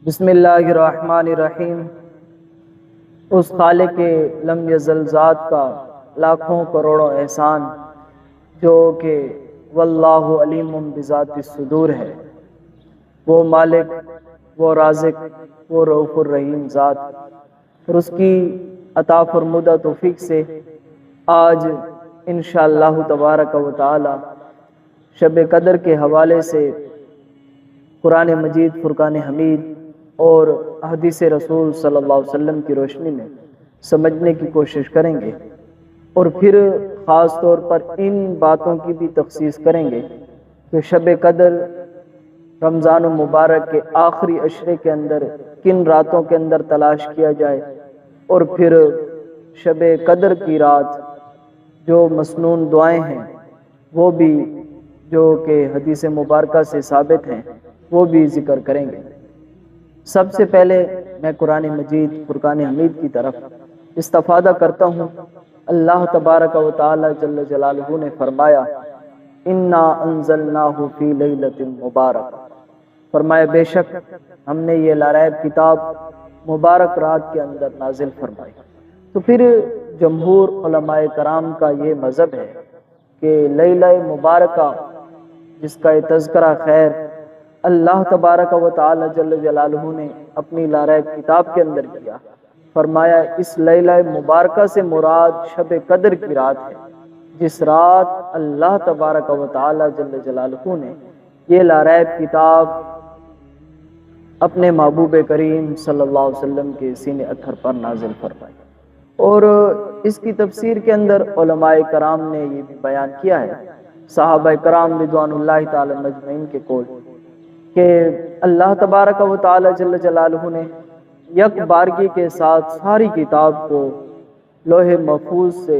بسم اللہ الرحمن الرحیم۔ اس خالق لم یزل ذات کا لاکھوں کروڑوں احسان جو کہ واللہ علیم بذات الصدور ہے۔ وہ مالک، وہ رازق، وہ رؤوف الرحیم ذات، اور اس کی عطا فرمودہ توفیق سے آج انشاءاللہ تبارک و تعالی شب قدر کے حوالے سے قرآن مجید، فرقان حمید اور حدیث رسول صلی اللہ علیہ وسلم کی روشنی میں سمجھنے کی کوشش کریں گے، اور پھر خاص طور پر ان باتوں کی بھی تخصیص کریں گے کہ شب قدر رمضان المبارک کے آخری عشرے کے اندر کن راتوں کے اندر تلاش کیا جائے، اور پھر شب قدر کی رات جو مسنون دعائیں ہیں وہ بھی جو کہ حدیث مبارکہ سے ثابت ہیں وہ بھی ذکر کریں گے۔ سب سے پہلے میں قرآن مجید فرقان حمید کی طرف استفادہ کرتا ہوں۔ اللہ تبارک و تعالی جل جلالہ نے فرمایا انا انزلناہ فی لیلۃ مبارک، فرمایا بے شک ہم نے یہ لاریب کتاب مبارک رات کے اندر نازل فرمائی۔ تو پھر جمہور علماء کرام کا یہ مذہب ہے کہ لیلہ مبارکہ جس کا تذکرہ خیر اللہ تبارک و تعالی جل جلالہ نے اپنی لاریب کتاب کے اندر کیا، فرمایا اس لیلہ مبارکہ سے مراد شب قدر کی رات ہے، جس رات اللہ تبارک و تعالی جل جلالہ نے یہ لاریب کتاب اپنے محبوب کریم صلی اللہ علیہ وسلم کے سینے اطہر پر نازل فرمائی۔ اور اس کی تفسیر کے اندر علماء کرام نے یہ بھی بیان کیا ہے، صحابہ کرام رضوان اللہ تعالی مجمعین کے قول، کہ اللہ تبارک و تعالی جل جلالہ نے یک بارگی کے ساتھ ساری کتاب کو لوح محفوظ سے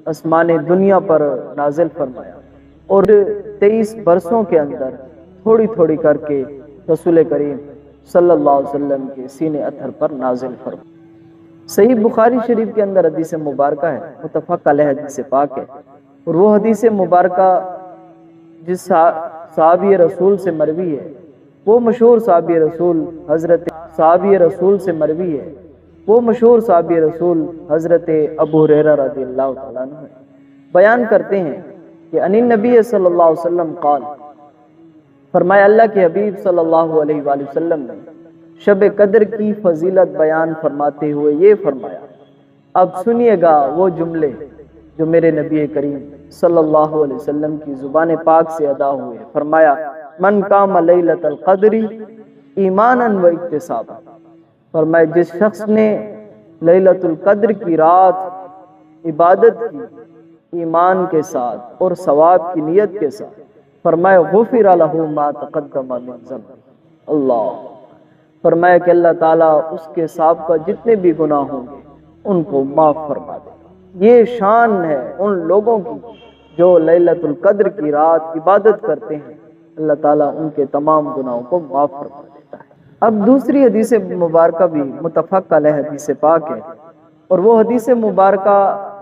آسمان دنیا پر نازل فرمایا، اور 23 برسوں کے اندر تھوڑی تھوڑی کر کے رسول کریم صلی اللہ علیہ وسلم کے سینے اطہر پر نازل فرمایا۔ صحیح بخاری شریف کے اندر حدیث مبارکہ ہے، متفق علیہ حدیث پاک ہے، اور وہ حدیث مبارکہ جس صحابی رسول سے مروی ہے، وہ مشہور صحابی رسول حضرت ابو ہریرہ رضی اللہ تعالیٰ عنہ بیان کرتے ہیں کہ ان نبی صلی اللہ علیہ وسلم قال، فرمایا اللہ کے حبیب صلی اللہ علیہ وآلہ وسلم نے شب قدر کی فضیلت بیان فرماتے ہوئے یہ فرمایا، اب سنیے گا وہ جملے جو میرے نبی کریم صلی اللہ علیہ وسلم کی زبان پاک سے ادا ہوئے۔ فرمایا من قام لیلۃ القدر ایمانا و احتسابا، فرمایا جس شخص نے لیلۃ القدر کی رات عبادت کی ایمان کے ساتھ اور ثواب کی نیت کے ساتھ، فرمایا غفر لہ ما تقدم من ذنبہ، اللہ فرمایا کہ اللہ تعالیٰ اس کے سابقہ جتنے بھی گناہ ہوں گے ان کو معاف فرما دے گا۔ یہ شان ہے ان لوگوں کی جو لیلۃ القدر کی رات عبادت کرتے ہیں، اللہ تعالیٰ ان کے تمام گناہوں کو معاف فرما دیتا ہے۔ اب دوسری حدیث مبارکہ بھی متفق علیہ حدیث پاک ہے، اور وہ حدیث مبارکہ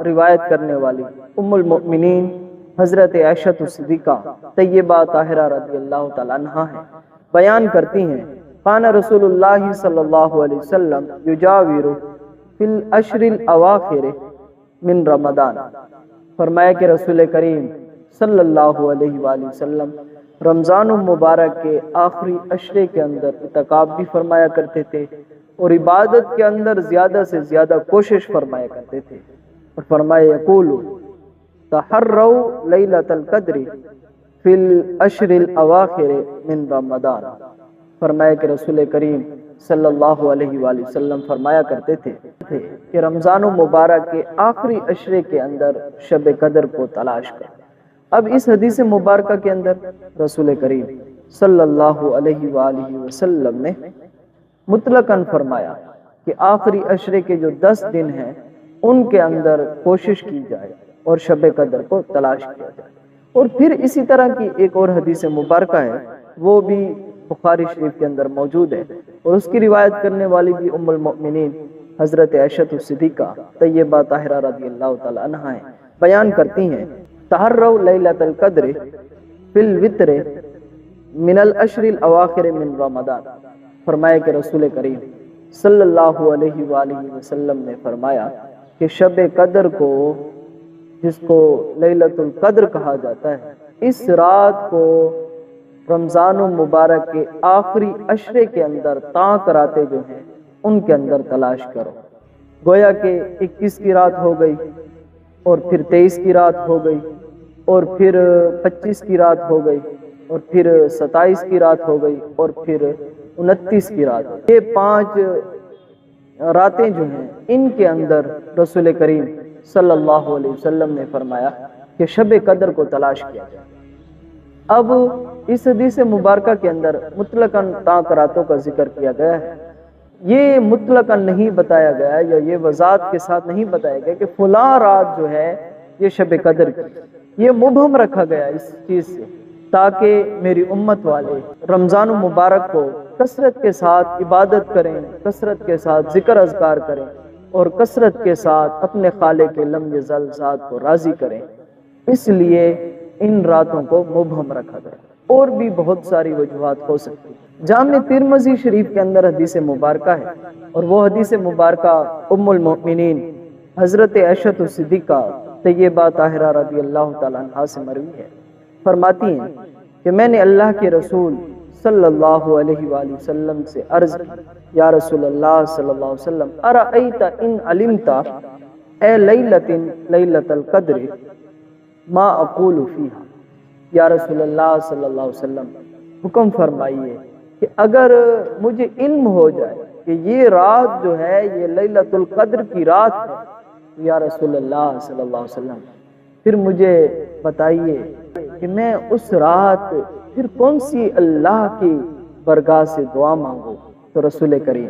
روایت کرنے والی ام المؤمنین حضرت عائشہ صدیقہ طیبہ طاہرہ رضی اللہ تعالیٰ عنہا ہے۔ بیان کرتی ہیں کان رسول اللہ صلی اللہ علیہ وسلم یجاور فی العشر الاواخر من رمضان، فرمایا کہ رسول کریم صلی اللہ علیہ وآلہ وسلم رمضان المبارک کے آخری عشرے کے اندر اعتکاف بھی فرمایا کرتے تھے، اور عبادت کے اندر زیادہ سے زیادہ کوشش فرمایا کرتے تھے، اور فرمایا یقول تحروا لیلۃ القدر فی العشر الاواخر من رمضان، فرمایا کہ رسول کریم صلی اللہ علیہ وآلہ وسلم فرمایا کرتے تھے کہ رمضان المبارک کے آخری عشرے کے اندر شب قدر کو تلاش کر۔ اب اس حدیث مبارکہ کے اندر رسول کریم صلی اللہ علیہ وآلہ وسلم نے مطلقاً فرمایا کہ آخری عشرے کے جو 10 دن ہیں ان کے اندر کوشش کی جائے اور شب قدر کو تلاش کیا جائے۔ اور پھر اسی طرح کی ایک اور حدیث مبارکہ ہے، وہ بھی بخاری شریف کے اندر موجود ہے، اور اس کی روایت کرنے والی بھی ام المؤمنین حضرت عائشہ صدیقہ طیبہ طاہرہ رضی اللہ تعالی عنہا ہیں۔ بیان کرتی ہیں تحروا لیلۃ القدر فی الوتر من العشر الاواخر من رمضان، فرمایا کہ رسول کریم صلی اللہ علیہ وآلہ وسلم نے فرمایا کہ شب قدر کو، جس کو لیلۃ القدر کہا جاتا ہے، اس رات کو رمضان المبارک کے آخری عشرے کے اندر تاں راتیں جو ہیں ان کے اندر تلاش کرو۔ گویا کہ 21 کی رات ہو گئی، اور پھر 23 کی رات ہو گئی، اور پھر 25 کی رات ہو گئی، اور پھر 27 کی رات ہو گئی، اور پھر 29 کی رات ہو گئی۔ یہ 5 راتیں جو ہیں ان کے اندر رسول کریم صلی اللہ علیہ وسلم نے فرمایا کہ شب قدر کو تلاش کیا جائے۔ اب اس حدیث مبارکہ کے اندر مطلقاً تاں راتوں کا ذکر کیا گیا ہے۔ یہ مطلقاً نہیں بتایا گیا یا یہ وضاحت کے ساتھ نہیں بتایا گیا کہ فلاں رات جو ہے یہ شب قدر کی، یہ مبہم رکھا گیا اس چیز سے تاکہ میری امت والے رمضان المبارک کو کثرت کے ساتھ عبادت کریں، کثرت کے ساتھ ذکر اذکار کریں، اور کثرت کے ساتھ اپنے خالق لم یزل ذات کو راضی کریں۔ اس لیے ان راتوں کو مبہم رکھا گیا۔ اور بھی بہت ساری وجوہات ہو سکتی ہیں۔ جامع ترمذی شریف کے اندر حدیث مبارکہ ہے، اور وہ حدیث مبارکہ ام المؤمنین حضرت عائشہ صدیقہ طیبہ طاہرہ رضی اللہ تعالیٰ عنہا سے مروی ہے۔ فرماتی ہیں کہ میں نے اللہ کے رسول صلی اللہ علیہ وآلہ وسلم سے عرض کی، یا رسول اللہ صلی اللہ علیہ وسلم، ارأیت ان علمت اے لیلۃ القدر ما اقول فیہا، یا رسول اللہ صلی اللہ علیہ وسلم حکم فرمائیے کہ اگر مجھے علم ہو جائے کہ یہ رات جو ہے یہ لیلۃ القدر کی رات ہے، یا رسول اللہ صلی اللہ علیہ وسلم پھر مجھے بتائیے کہ میں اس رات پھر کون سی اللہ کی برگاہ سے دعا مانگو۔ تو رسول کریم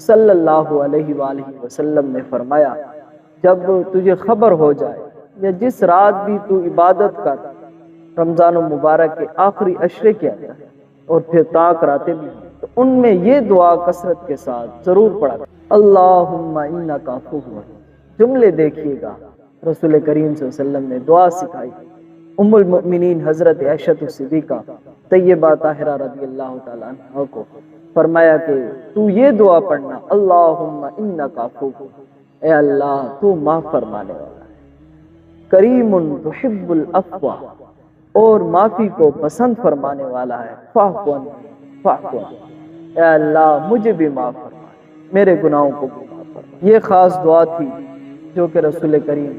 صلی اللہ علیہ وآلہ وسلم نے فرمایا، جب تجھے خبر ہو جائے یا جس رات بھی تو عبادت کر رمضان المبارک کے آخری عشرے کے اندر، اور پھر طاق راتیں بھی ہیں، تو ان میں یہ دعا کثرت کے ساتھ ضرور پڑھا، اللہم انک عفو۔ جملے دیکھیے گا رسول کریم صلی اللہ علیہ وسلم نے دعا سکھائی۔ ام المؤمنین حضرت عائشہ صدیقہ طیبہ طاہرہ رضی اللہ تعالیٰ عنہ کو فرمایا کہ تو یہ دعا پڑھنا، اللہم انک عفو، اے اللہ تو معاف فرمانے والا ہے، کریم تحب العفو، اور معافی کو پسند فرمانے والا ہے، فاعف عنی، اے اللہ مجھے بھی معاف فرما، میرے گناہوں کو بھی معاف فرما۔ یہ خاص دعا تھی جو کہ رسول کریم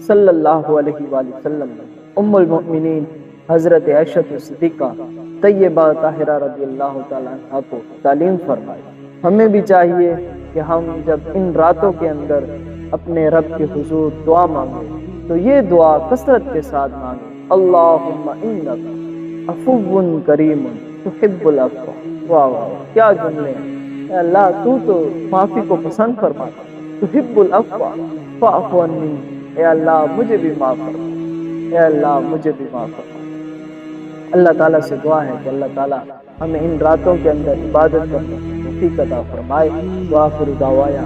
صلی اللہ علیہ وآلہ وسلم نے ام المؤمنین حضرت عائشہ صدیقہ طیبہ طاہرہ رضی اللہ تعالیٰ عنہ کو تعلیم فرمائی۔ ہمیں بھی چاہیے کہ ہم جب ان راتوں کے اندر اپنے رب کے حضور دعا مانگیں تو یہ دعا کثرت کے ساتھ مانگیں، اللہم انک عفو کریم تحب العفو۔ واہ واہ، کیا جملے ہیں! اے اللہ تو معافی کو پسند فرماتا، تحب العفو فاعف عنی، اے اللہ مجھے بھی معاف فرما، اے اللہ مجھے بھی معاف فرما۔ اللہ تعالیٰ سے دعا ہے کہ اللہ تعالیٰ ہمیں ان راتوں کے اندر عبادت کرنے کی توفیق عطا فرمائے۔ وآخر دعوانا